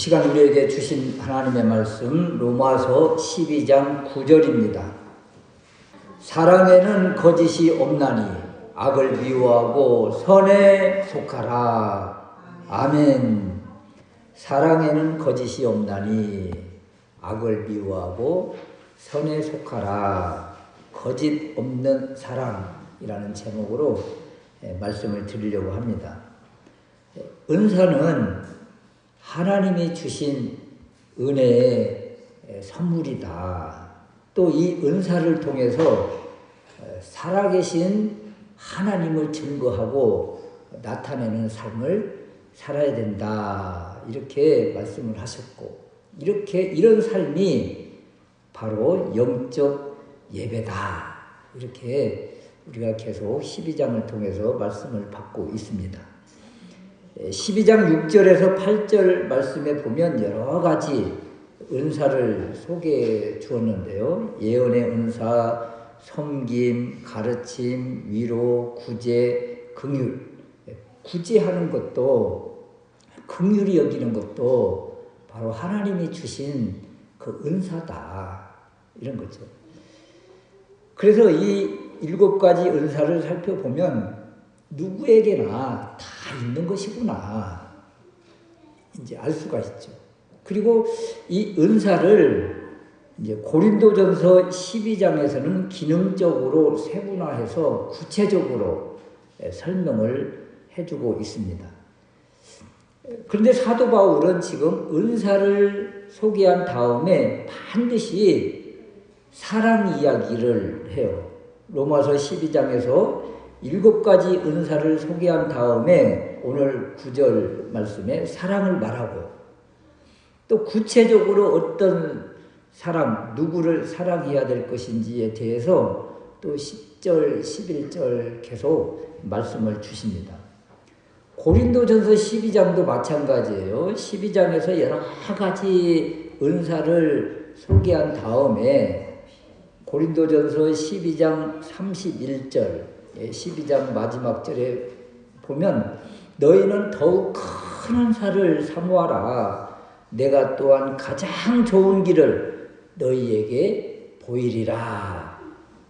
이 시간 우리에게 주신 하나님의 말씀 로마서 12장 9절입니다. 사랑에는 거짓이 없나니 악을 미워하고 선에 속하라. 아멘. 사랑에는 거짓이 없나니 악을 미워하고 선에 속하라. 거짓 없는 사랑이라는 제목으로 말씀을 드리려고 합니다. 은사는 하나님이 주신 은혜의 선물이다. 또 이 은사를 통해서 살아계신 하나님을 증거하고 나타내는 삶을 살아야 된다. 이렇게 말씀을 하셨고, 이런 삶이 바로 영적 예배다. 이렇게 우리가 계속 12장을 통해서 말씀을 받고 있습니다. 12장 6절에서 8절 말씀에 보면 여러 가지 은사를 소개해 주었는데요. 예언의 은사, 섬김, 가르침, 위로, 구제, 긍휼. 구제하는 것도, 긍휼히 여기는 것도 바로 하나님이 주신 그 은사다. 이런 거죠. 그래서 이 7가지 은사를 살펴보면 누구에게나 다 있는 것이구나 이제 알 수가 있죠. 그리고 이 은사를 이제 고린도전서 12장에서는 기능적으로 세분화해서 구체적으로 설명을 해주고 있습니다. 그런데 사도 바울은 지금 은사를 소개한 다음에 반드시 사랑 이야기를 해요. 로마서 12장에서 7가지 은사를 소개한 다음에 오늘 9절 말씀에 사랑을 말하고, 또 구체적으로 어떤 사랑, 누구를 사랑해야 될 것인지에 대해서 또 10절, 11절 계속 말씀을 주십니다. 고린도전서 12장도 마찬가지예요. 12장에서 여러 가지 은사를 소개한 다음에 고린도전서 12장 31절, 12장 마지막 절에 보면 너희는 더욱 큰 은사를 사모하라. 내가 또한 가장 좋은 길을 너희에게 보이리라.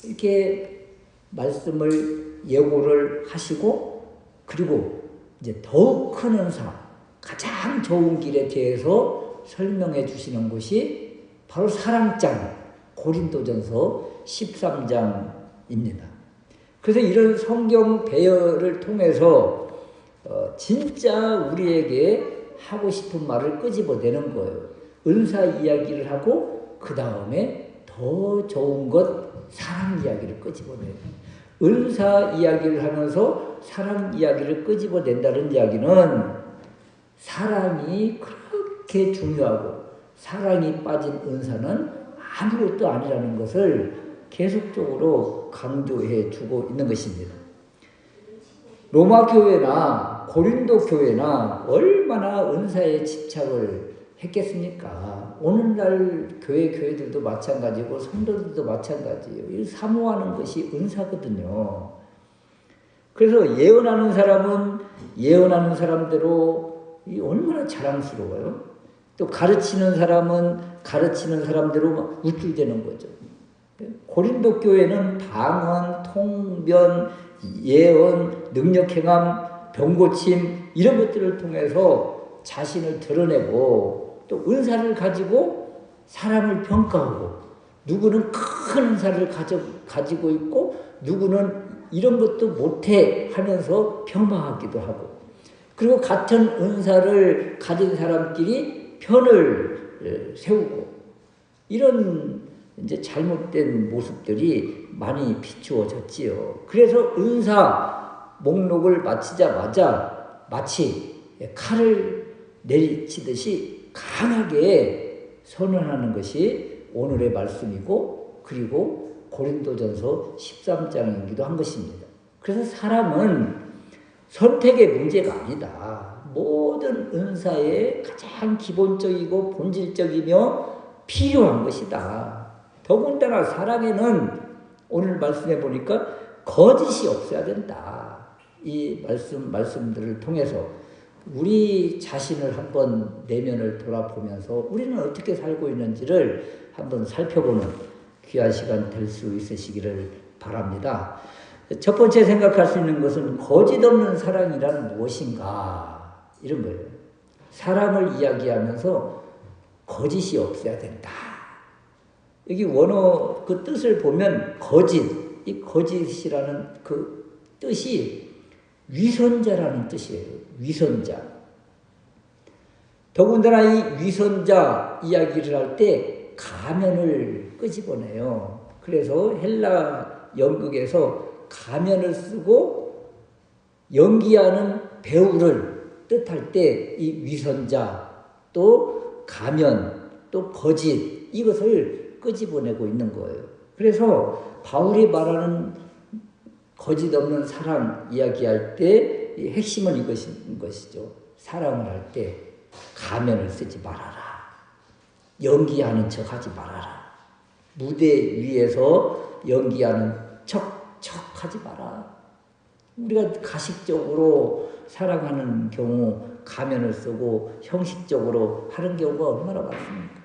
이렇게 말씀을 예고를 하시고, 그리고 이제 더욱 큰 은사, 가장 좋은 길에 대해서 설명해 주시는 것이 바로 사랑장 고린도전서 13장입니다. 그래서 이런 성경 배열을 통해서 진짜 우리에게 하고 싶은 말을 끄집어내는 거예요. 은사 이야기를 하고 그 다음에 더 좋은 것 사랑 이야기를 끄집어내요. 은사 이야기를 하면서 사랑 이야기를 끄집어낸다는 이야기는 사랑이 그렇게 중요하고 사랑이 빠진 은사는 아무것도 아니라는 것을 계속적으로 강조해 주고 있는 것입니다. 로마 교회나 고린도 교회나 얼마나 은사에 집착을 했겠습니까? 오늘날 교회들도 마찬가지고 성도들도 마찬가지예요. 이 사모하는 것이 은사거든요. 그래서 예언하는 사람은 예언하는 사람대로 얼마나 자랑스러워요. 또 가르치는 사람은 가르치는 사람대로 우쭐대는 거죠. 고린도 교회는 방언, 통변, 예언, 능력행함, 병고침 이런 것들을 통해서 자신을 드러내고 또 은사를 가지고 사람을 평가하고, 누구는 큰 은사를 가지고 있고 누구는 이런 것도 못해 하면서 폄하하기도 하고, 그리고 같은 은사를 가진 사람끼리 편을 세우고, 이런 이제 잘못된 모습들이 많이 비추어졌지요. 그래서 은사 목록을 마치자마자 마치 칼을 내리치듯이 강하게 선언하는 것이 오늘의 말씀이고, 그리고 고린도전서 13장이기도 한 것입니다. 그래서 사람은 선택의 문제가 아니다. 모든 은사의 가장 기본적이고 본질적이며 필요한 것이다. 더군다나 사랑에는 오늘 말씀해 보니까 거짓이 없어야 된다. 이 말씀들을 통해서 우리 자신을 한번 내면을 돌아보면서 우리는 어떻게 살고 있는지를 한번 살펴보는 귀한 시간 될 수 있으시기를 바랍니다. 첫 번째 생각할 수 있는 것은 거짓 없는 사랑이란 무엇인가, 이런 거예요. 사랑을 이야기하면서 거짓이 없어야 된다. 여기 원어 그 뜻을 보면 거짓, 이 거짓이라는 그 뜻이 위선자라는 뜻이에요. 위선자. 더군다나 이 위선자 이야기를 할 때 가면을 끄집어내요. 그래서 헬라 연극에서 가면을 쓰고 연기하는 배우를 뜻할 때 이 위선자, 또 가면, 또 거짓, 이것을 끄집어내고 있는 거예요. 그래서 바울이 말하는 거짓 없는 사랑 이야기할 때 핵심은 이것인 것이죠. 사랑을 할 때 가면을 쓰지 말아라. 연기하는 척 하지 말아라. 무대 위에서 연기하는 척 하지 마라. 우리가 가식적으로 사랑하는 경우 가면을 쓰고 형식적으로 하는 경우가 얼마나 많습니까?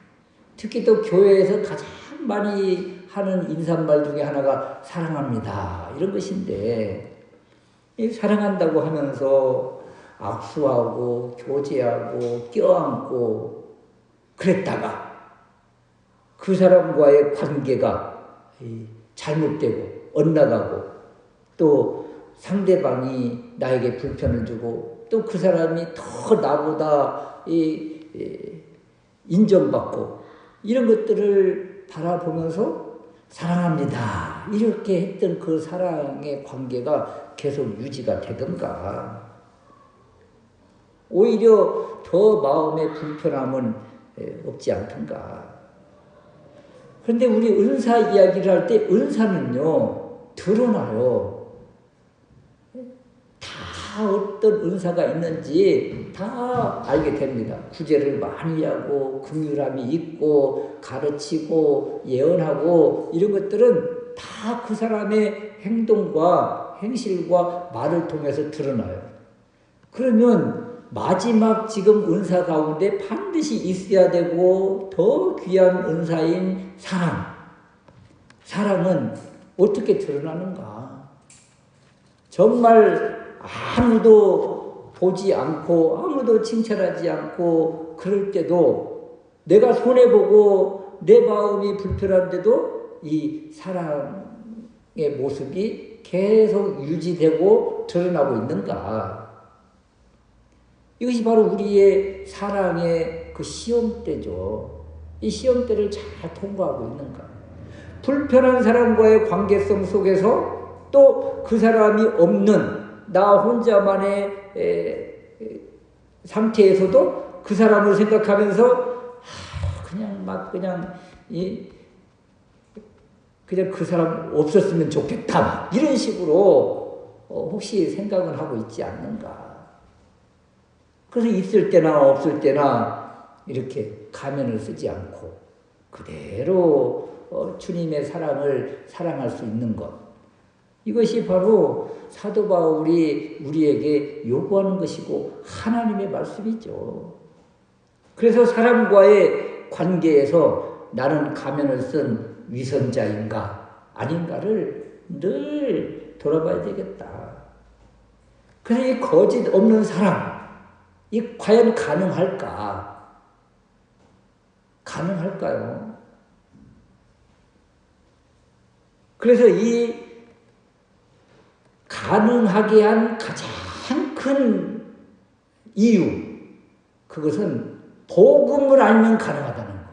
특히 또 교회에서 가장 많이 하는 인사말 중에 하나가 사랑합니다, 이런 것인데, 이 사랑한다고 하면서 악수하고 교제하고 껴안고 그랬다가 그 사람과의 관계가 잘못되고 엇나가고 또 상대방이 나에게 불편을 주고 또 그 사람이 더 나보다 인정받고 이런 것들을 바라보면서 사랑합니다, 이렇게 했던 그 사랑의 관계가 계속 유지가 되던가, 오히려 더 마음의 불편함은 없지 않던가. 그런데 우리 은사 이야기를 할 때 은사는요 드러나요. 다 어떤 은사가 있는지 다 알게 됩니다. 구제를 많이 하고 긍휼함이 있고 가르치고 예언하고 이런 것들은 다 그 사람의 행동과 행실과 말을 통해서 드러나요. 그러면 마지막 지금 은사 가운데 반드시 있어야 되고 더 귀한 은사인 사랑. 사랑은 어떻게 드러나는가? 정말 아무도 보지 않고 아무도 칭찬하지 않고 그럴 때도 내가 손해보고 내 마음이 불편한데도 이 사랑의 모습이 계속 유지되고 드러나고 있는가? 이것이 바로 우리의 사랑의 그 시험대죠. 이 시험대를 잘 통과하고 있는가? 불편한 사람과의 관계성 속에서 또 그 사람이 없는 나 혼자만의 상태에서도 그 사람을 생각하면서 그냥 그 사람 없었으면 좋겠다, 이런 식으로 혹시 생각을 하고 있지 않는가? 그래서 있을 때나 없을 때나 이렇게 가면을 쓰지 않고 그대로 주님의 사랑을 사랑할 수 있는 것, 이것이 바로 사도 바울이 우리에게 요구하는 것이고 하나님의 말씀이죠. 그래서 사람과의 관계에서 나는 가면을 쓴 위선자인가 아닌가를 늘 돌아봐야 되겠다. 그래서 이 거짓 없는 사랑, 이 과연 가능할까? 가능할까요? 그래서 이 가능하게 한 가장 큰 이유, 그것은 복음을 알면 가능하다는 거예요.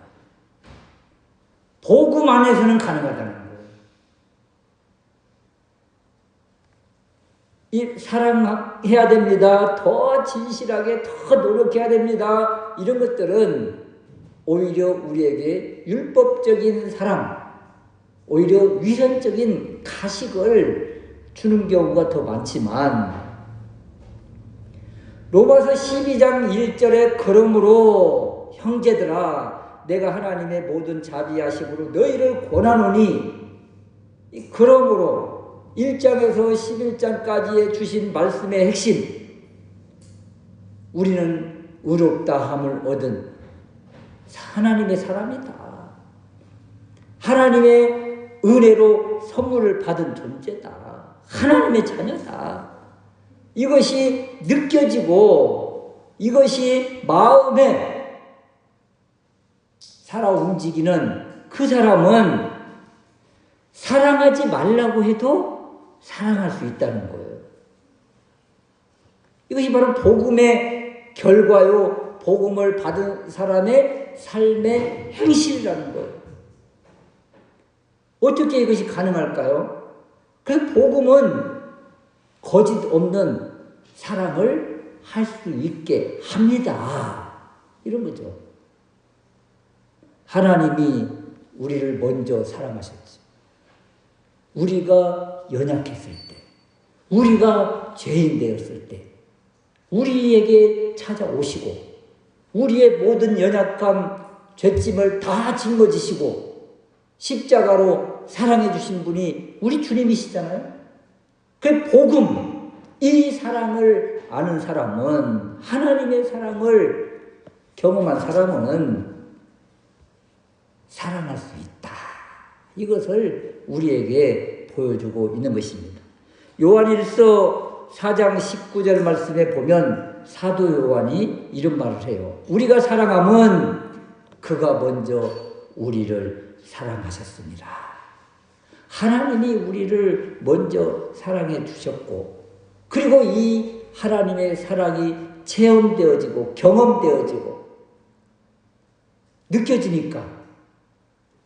복음 안에서는 가능하다는 거예요. 이 사랑해야 됩니다, 더 진실하게 더 노력해야 됩니다, 이런 것들은 오히려 우리에게 율법적인 사랑, 오히려 위선적인 가식을 주는 경우가 더 많지만, 로마서 12장 1절에 그러므로 형제들아 내가 하나님의 모든 자비하심으로 너희를 권하노니, 그러므로 1장에서 11장까지의 주신 말씀의 핵심, 우리는 의롭다함을 얻은 하나님의 사람이다. 하나님의 은혜로 선물을 받은 존재다. 하나님의 자녀다. 이것이 느껴지고 이것이 마음에 살아 움직이는 그 사람은 사랑하지 말라고 해도 사랑할 수 있다는 거예요. 이것이 바로 복음의 결과요, 복음을 받은 사람의 삶의 행실이라는 거예요. 어떻게 이것이 가능할까요? 그래서 복음은 거짓 없는 사랑을 할 수 있게 합니다. 이런 거죠. 하나님이 우리를 먼저 사랑하셨지. 우리가 연약했을 때, 우리가 죄인 되었을 때, 우리에게 찾아오시고, 우리의 모든 연약함, 죄짐을 다 짊어지시고, 십자가로 사랑해 주신 분이 우리 주님이시잖아요. 그 복음, 이 사랑을 아는 사람은, 하나님의 사랑을 경험한 사람은 사랑할 수 있다. 이것을 우리에게 보여주고 있는 것입니다. 요한일서 4장 19절 말씀에 보면 사도 요한이 이런 말을 해요. 우리가 사랑함은 그가 먼저 우리를 사랑하셨습니다. 하나님이 우리를 먼저 사랑해 주셨고, 그리고 이 하나님의 사랑이 체험되어지고 경험되어지고 느껴지니까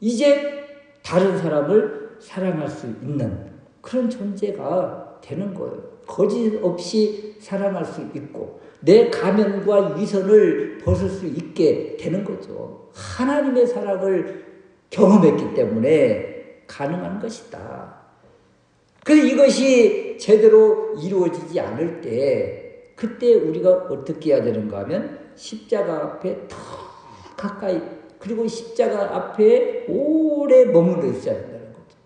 이제 다른 사람을 사랑할 수 있는 그런 존재가 되는 거예요. 거짓 없이 사랑할 수 있고 내 가면과 위선을 벗을 수 있게 되는 거죠. 하나님의 사랑을 경험했기 때문에 가능한 것이다. 그래서 이것이 제대로 이루어지지 않을 때 그때 우리가 어떻게 해야 되는가 하면 십자가 앞에 더 가까이, 그리고 십자가 앞에 오래 머물러 있어야 된다는 거죠.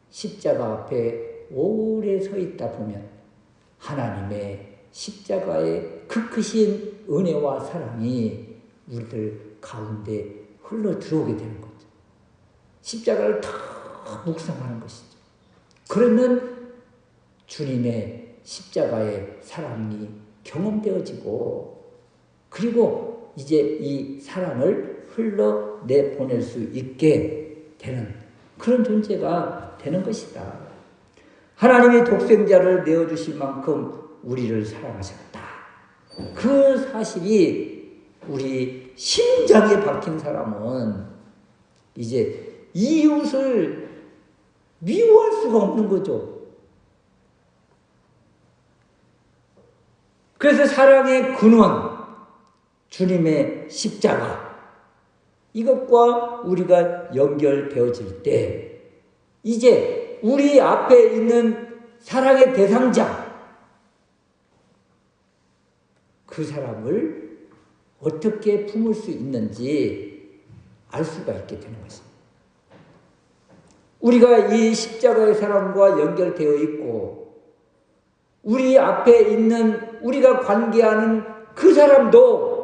십자가 앞에 오래 서 있다 보면 하나님의 십자가의 그 크신 은혜와 사랑이 우리들 가운데 흘러 들어오게 되는 거죠. 십자가를 다 묵상하는 것이죠. 그러면 주님의 십자가의 사랑이 경험되어지고, 그리고 이제 이 사랑을 흘러내보낼 수 있게 되는 그런 존재가 되는 것이다. 하나님이 독생자를 내어주실 만큼 우리를 사랑하셨다. 그 사실이 우리 심장에 박힌 사람은 이제 이웃을 미워할 수가 없는 거죠. 그래서 사랑의 근원, 주님의 십자가, 이것과 우리가 연결되어질 때 이제 우리 앞에 있는 사랑의 대상자, 그 사람을 어떻게 품을 수 있는지 알 수가 있게 되는 것입니다. 우리가 이 십자가의 사랑과 연결되어 있고 우리 앞에 있는 우리가 관계하는 그 사람도,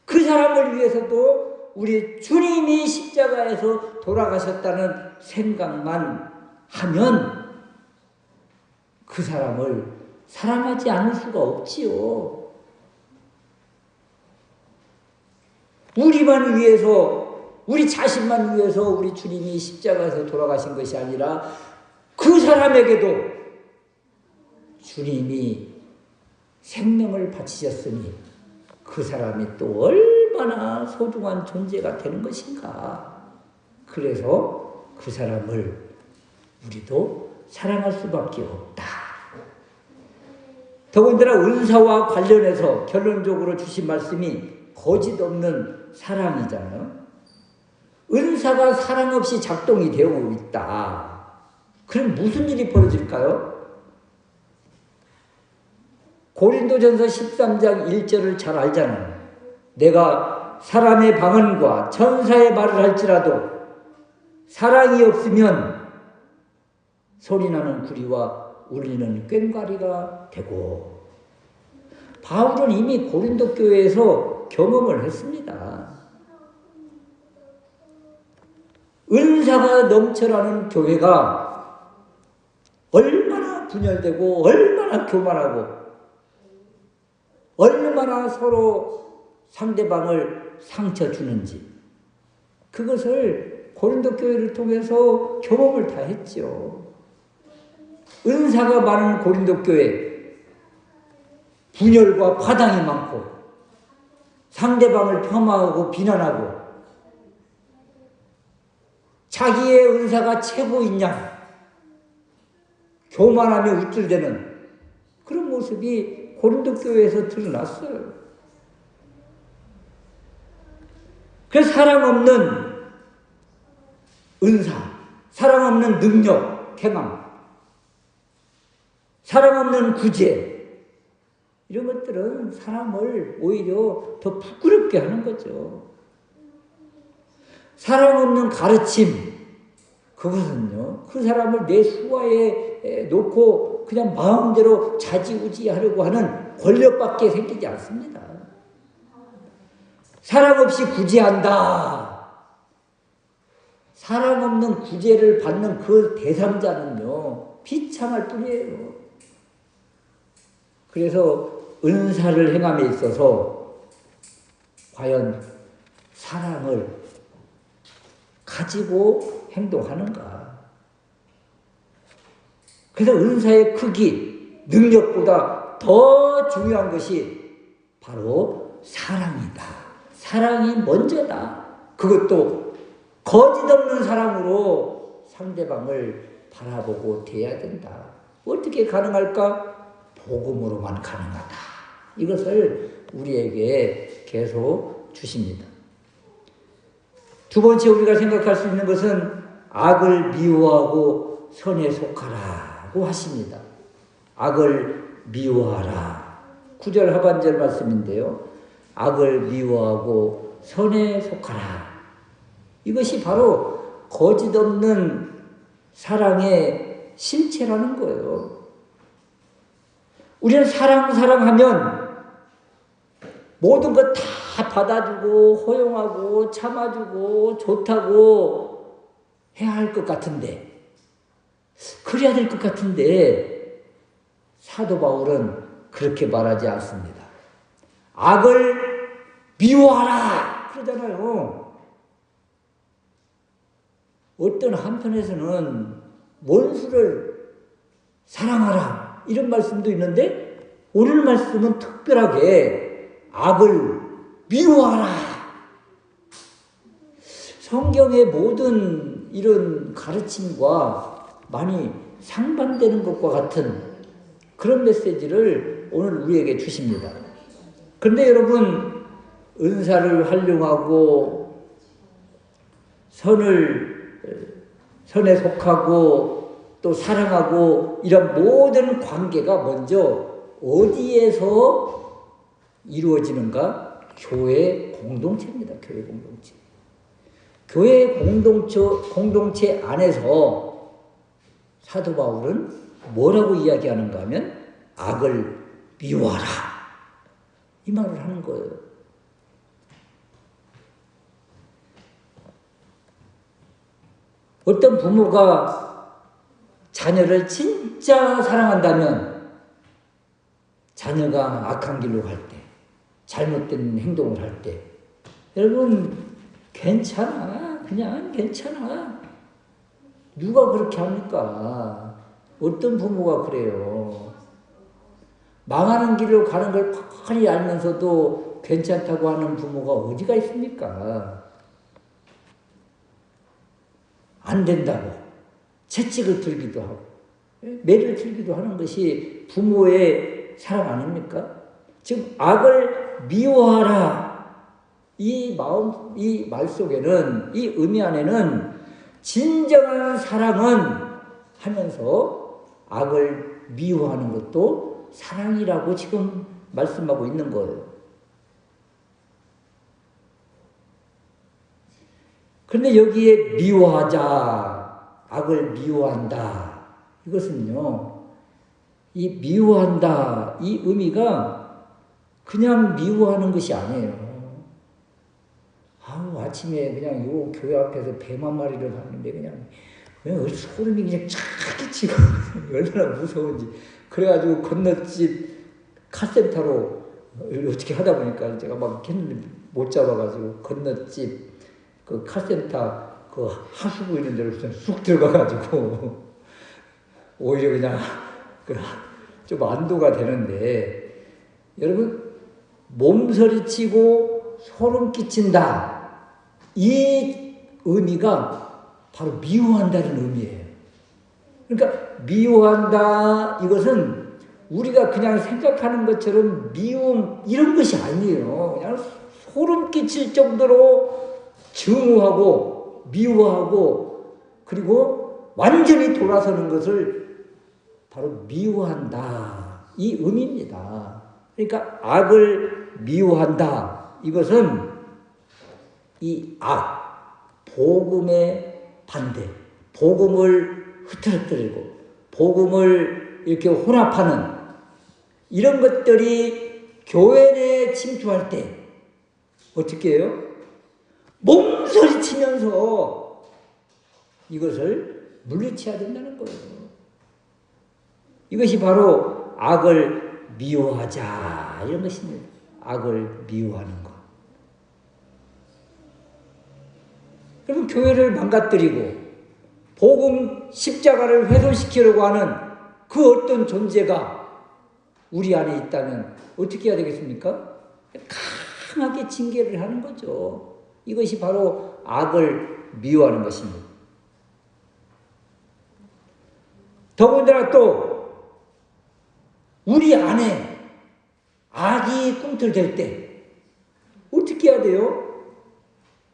그 사람을 위해서도 우리 주님이 십자가에서 돌아가셨다는 생각만 하면 그 사람을 사랑하지 않을 수가 없지요. 우리만 위해서, 우리 자신만 위해서 우리 주님이 십자가에서 돌아가신 것이 아니라 그 사람에게도 주님이 생명을 바치셨으니 그 사람이 또 얼마나 소중한 존재가 되는 것인가. 그래서 그 사람을 우리도 사랑할 수밖에 없다. 더군다나 은사와 관련해서 결론적으로 주신 말씀이 거짓 없는 사랑이잖아요. 은사가 사랑 없이 작동이 되고 있다. 그럼 무슨 일이 벌어질까요? 고린도전서 13장 1절을 잘 알잖아요. 내가 사람의 방언과 천사의 말을 할지라도 사랑이 없으면 소리나는 구리와 울리는 꽹과리가 되고, 바울은 이미 고린도 교회에서 경험을 했습니다. 은사가 넘쳐나는 교회가 얼마나 분열되고 얼마나 교만하고 얼마나 서로 상대방을 상처 주는지 그것을 고린도 교회를 통해서 경험을 다 했죠. 은사가 많은 고린도 교회, 분열과 파당이 많고 상대방을 폄하하고 비난하고 자기의 은사가 최고인 양 교만하며 우쭐대는 그런 모습이 고린도 교회에서 드러났어요. 그래서 사랑 없는 은사, 사랑 없는 능력, 행함, 사랑 없는 구제 이런 것들은 사람을 오히려 더 부끄럽게 하는 거죠. 사랑 없는 가르침 그것은요 그 사람을 내 수하에 놓고 그냥 마음대로 자지우지하려고 하는 권력밖에 생기지 않습니다. 사랑 없이 구제한다. 사랑 없는 구제를 받는 그 대상자는요 비참할 뿐이에요. 그래서 은사를 행함에 있어서 과연 사랑을 가지고 행동하는가? 그래서 은사의 크기, 능력보다 더 중요한 것이 바로 사랑이다. 사랑이 먼저다. 그것도 거짓 없는 사랑으로 상대방을 바라보고 대해야 된다. 어떻게 가능할까? 복음으로만 가능하다. 이것을 우리에게 계속 주십니다. 두 번째 우리가 생각할 수 있는 것은 악을 미워하고 선에 속하라고 하십니다. 악을 미워하라. 9절 하반절 말씀인데요. 악을 미워하고 선에 속하라. 이것이 바로 거짓 없는 사랑의 실체라는 거예요. 우리는 사랑하면 모든 것 다 받아주고 허용하고 참아주고 좋다고 해야 할 것 같은데 그래야 될 것 같은데 사도 바울은 그렇게 말하지 않습니다. 악을 미워하라 그러잖아요. 어떤 한편에서는 원수를 사랑하라 이런 말씀도 있는데 오늘 말씀은 특별하게 악을 미워하라. 성경의 모든 이런 가르침과 많이 상반되는 것과 같은 그런 메시지를 오늘 우리에게 주십니다. 그런데 여러분 은사를 활용하고 선에 속하고 또 사랑하고 이런 모든 관계가 먼저 어디에서 이루어지는가? 교회 공동체입니다. 교회 공동체. 교회 공동체 안에서 사도 바울은 뭐라고 이야기하는가 하면 악을 미워하라. 이 말을 하는 거예요. 어떤 부모가 자녀를 진짜 사랑한다면 자녀가 악한 길로 갈 때, 잘못된 행동을 할 때, 여러분 괜찮아. 그냥 괜찮아. 누가 그렇게 합니까? 어떤 부모가 그래요. 망하는 길로 가는 걸 뻔히 알면서도 괜찮다고 하는 부모가 어디가 있습니까? 안 된다고 채찍을 들기도 하고 매를 들기도 하는 것이 부모의 사랑 아닙니까? 지금 악을 미워하라. 이 마음, 이 말 속에는, 이 의미 안에는 진정한 사랑은 하면서 악을 미워하는 것도 사랑이라고 지금 말씀하고 있는 거예요. 그런데 여기에 미워하자, 악을 미워한다. 이것은요, 이 미워한다, 이 의미가 그냥 미워하는 것이 아니에요. 아우, 아침에 그냥 요 교회 앞에서 뱀 한 마리를 봤는데 그냥 소름이 그냥 쫙 끼치고 얼마나 무서운지. 그래가지고 건너집 카센터로 어떻게 하다 보니까 제가 막 했는데 못 잡아가지고 건너집 그 카센터 그 하수구 있는 데로 그냥 쑥 들어가가지고 오히려 그냥 좀 안도가 되는데, 여러분, 몸서리치고 소름 끼친다, 이 의미가 바로 미워한다는 의미예요. 그러니까 미워한다, 이것은 우리가 그냥 생각하는 것처럼 미움 이런 것이 아니에요. 그냥 소름 끼칠 정도로 증오하고 미워하고 그리고 완전히 돌아서는 것을 바로 미워한다, 이 의미입니다. 그러니까 악을 미워한다, 이것은 이 악, 복음의 반대, 복음을 흐트러뜨리고 복음을 이렇게 혼합하는 이런 것들이 교회 내에 침투할 때 어떻게 해요? 몸서리치면서 이것을 물리쳐야 된다는 거예요. 이것이 바로 악을 미워하자, 이런 것입니다. 악을 미워하는 것. 그러면 교회를 망가뜨리고 복음 십자가를 훼손시키려고 하는 그 어떤 존재가 우리 안에 있다면 어떻게 해야 되겠습니까? 강하게 징계를 하는 거죠. 이것이 바로 악을 미워하는 것입니다. 더군다나 또 우리 안에 악이 꿈틀댈 때 어떻게 해야 돼요?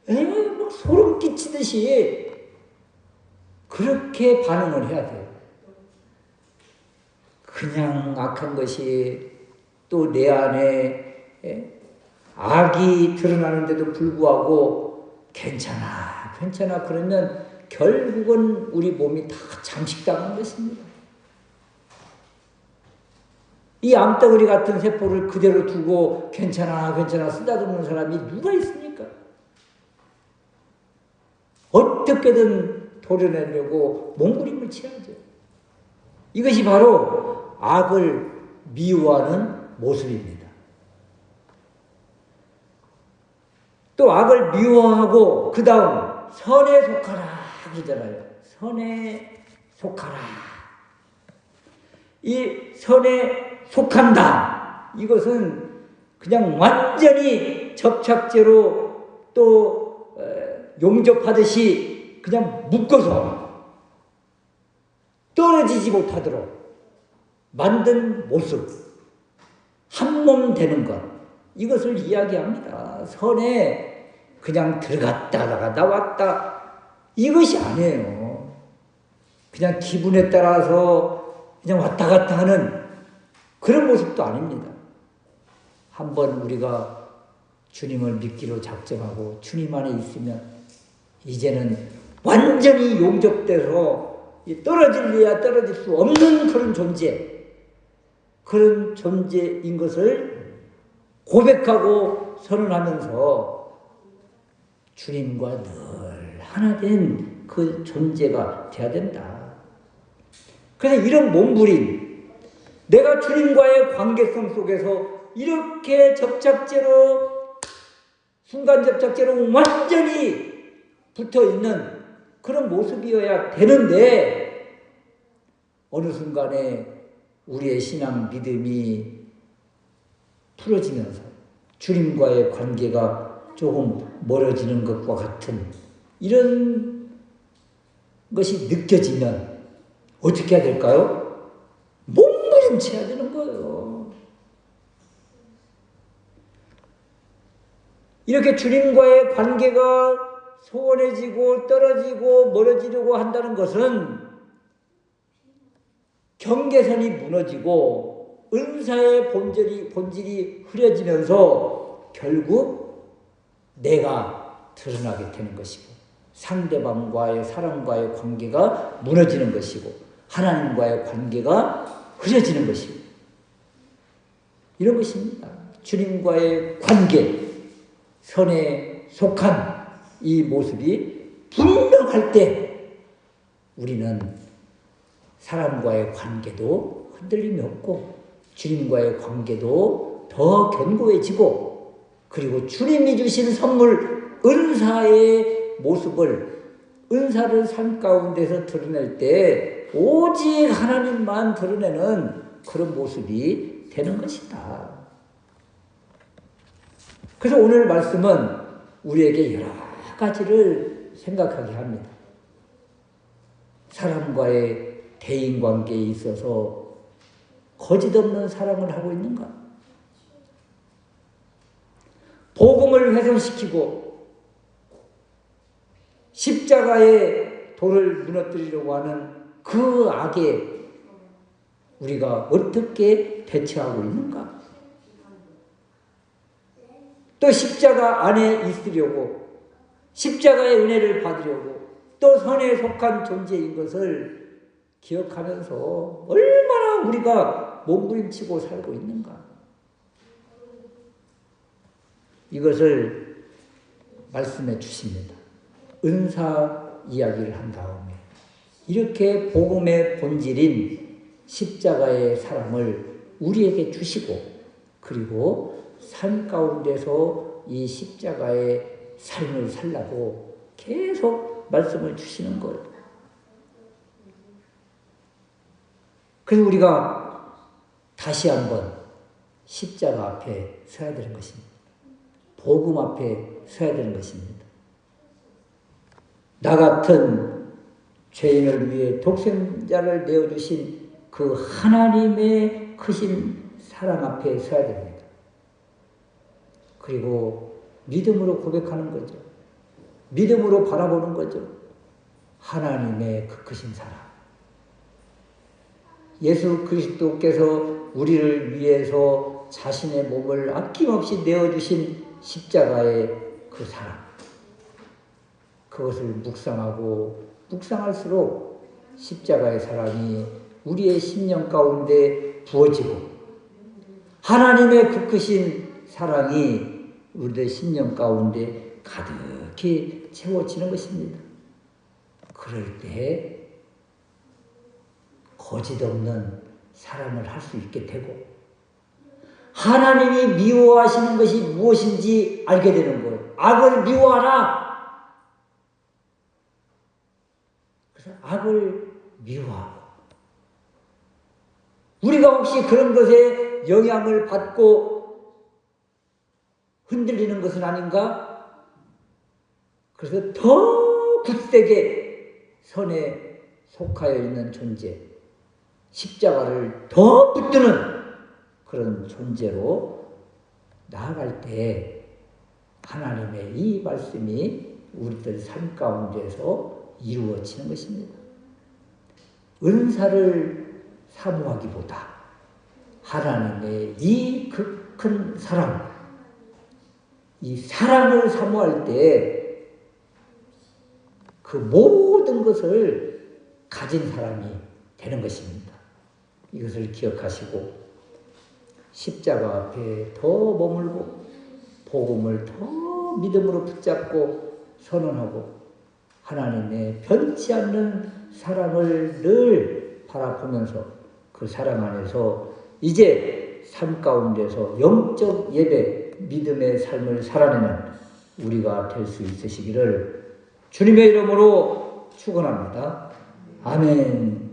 막 소름 끼치듯이 그렇게 반응을 해야 돼요. 그냥 악한 것이 또 내 안에 악이 드러나는데도 불구하고 괜찮아 그러면 결국은 우리 몸이 다 잠식당한 것입니다. 이 암덩어리 같은 세포를 그대로 두고 괜찮아 쓰다듬는 사람이 누가 있습니까? 어떻게든 도려내려고 몸부림을 쳐야죠. 이것이 바로 악을 미워하는 모습입니다. 또 악을 미워하고 그 다음 선에 속하라 그러잖아요. 선에 속하라. 이 선에 속한다, 이것은 그냥 완전히 접착제로 또 용접하듯이 그냥 묶어서 떨어지지 못하도록 만든 모습, 한 몸 되는 것, 이것을 이야기합니다. 선에 그냥 들어갔다가 나왔다, 이것이 아니에요. 그냥 기분에 따라서 그냥 왔다 갔다 하는 그런 모습도 아닙니다. 한번 우리가 주님을 믿기로 작정하고 주님 안에 있으면 이제는 완전히 용접돼서 떨어질래야 떨어질 수 없는 그런 존재인 것을 고백하고 선언하면서 주님과 늘 하나 된 그 존재가 돼야 된다. 그래서 이런 몸부림, 내가 주님과의 관계성 속에서 이렇게 접착제로, 순간 접착제로 완전히 붙어있는 그런 모습이어야 되는데, 어느 순간에 우리의 신앙 믿음이 풀어지면서 주님과의 관계가 조금 멀어지는 것과 같은 이런 것이 느껴지면 어떻게 해야 될까요? 몸부림쳐야 되는 거예요. 이렇게 주님과의 관계가 소원해지고 떨어지고 멀어지려고 한다는 것은 경계선이 무너지고 은사의 본질이 흐려지면서 결국 내가 드러나게 되는 것이고, 상대방과의 사람과의 관계가 무너지는 것이고, 하나님과의 관계가 흐려지는 것이고, 이런 것입니다. 주님과의 관계, 선에 속한 이 모습이 분명할 때 우리는 사람과의 관계도 흔들림이 없고 주님과의 관계도 더 견고해지고 그리고 주님이 주신 선물 은사의 모습을 은사를 삶 가운데서 드러낼 때 오직 하나님만 드러내는 그런 모습이 되는 것이다. 그래서 오늘 말씀은 우리에게 여러 가지를 생각하게 합니다. 사람과의 대인관계에 있어서 거짓없는 사랑을 하고 있는가? 복음을 훼손시키고 십자가의 돌을 무너뜨리려고 하는 그 악에 우리가 어떻게 대처하고 있는가? 또 십자가 안에 있으려고 십자가의 은혜를 받으려고 또 선에 속한 존재인 것을 기억하면서 얼마나 우리가 몸부림치고 살고 있는가? 이것을 말씀해 주십니다. 은사 이야기를 한 다음에 이렇게 복음의 본질인 십자가의 사랑을 우리에게 주시고 그리고 삶 가운데서 이 십자가의 삶을 살라고 계속 말씀을 주시는 거예요. 그래서 우리가 다시 한번 십자가 앞에 서야 되는 것입니다. 복음 앞에 서야 되는 것입니다. 나 같은 죄인을 위해 독생자를 내어주신 그 하나님의 크신 사랑 앞에 서야 됩니다. 그리고 믿음으로 고백하는 거죠. 믿음으로 바라보는 거죠. 하나님의 그 크신 사랑. 예수 그리스도께서 우리를 위해서 자신의 몸을 아낌없이 내어주신 십자가의 그 사랑. 그것을 묵상하고 묵상할수록 십자가의 사랑이 우리의 심령 가운데 부어지고 하나님의 그 크신 사랑이 우리의 심령 가운데 가득히 채워지는 것입니다. 그럴 때 거짓없는 사랑을 할 수 있게 되고 하나님이 미워하시는 것이 무엇인지 알게 되는 거예요. 악을 미워하라. 그래서 악을 미워하고 우리가 혹시 그런 것에 영향을 받고 흔들리는 것은 아닌가? 그래서 더 굳세게 선에 속하여 있는 존재, 십자가를 더 붙드는 그런 존재로 나아갈 때 하나님의 이 말씀이 우리들 삶 가운데서 이루어지는 것입니다. 은사를 사모하기보다 하나님의 이 큰 사랑, 이 사랑을 사모할 때 그 모든 것을 가진 사람이 되는 것입니다. 이것을 기억하시고 십자가 앞에 더 머물고 복음을 더 믿음으로 붙잡고 선언하고 하나님의 변치 않는 사랑을 늘 바라보면서 그 사랑 안에서 이제 삶 가운데서 영적 예배, 믿음의 삶을 살아내는 우리가 될 수 있으시기를 주님의 이름으로 축원합니다. 아멘.